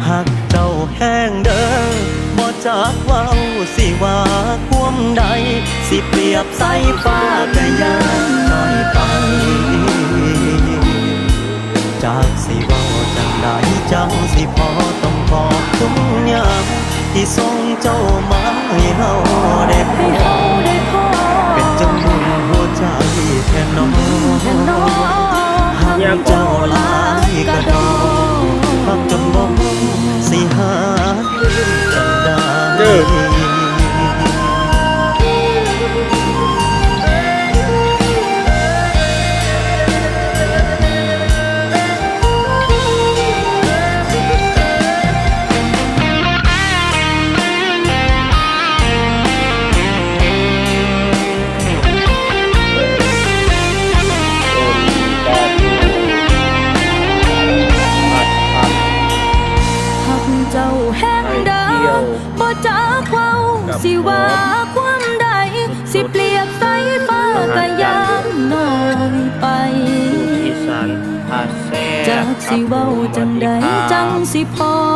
หักเจ้าแห้งเด้อบ่จากเว้าสิว่าความใดสิเปรียบสายฟ้าก็ยังน้อยไปจากสิเว้าจังใดจังสิพอต้องขอบคุณยังที่ส่งเจ้ามาให้เฮาได้พบเป็นจังบุญหัวใจแค่น้องหักเจ้าหลายกระโดดหักจนบ่สิหาจังได้เจ้าแห้งเดิมบ่จากเว้าสิว่าความใดสิเปรียบสายฟ้าก็ยังน้อยไปจากสิเว้าจังใดจังสิพอ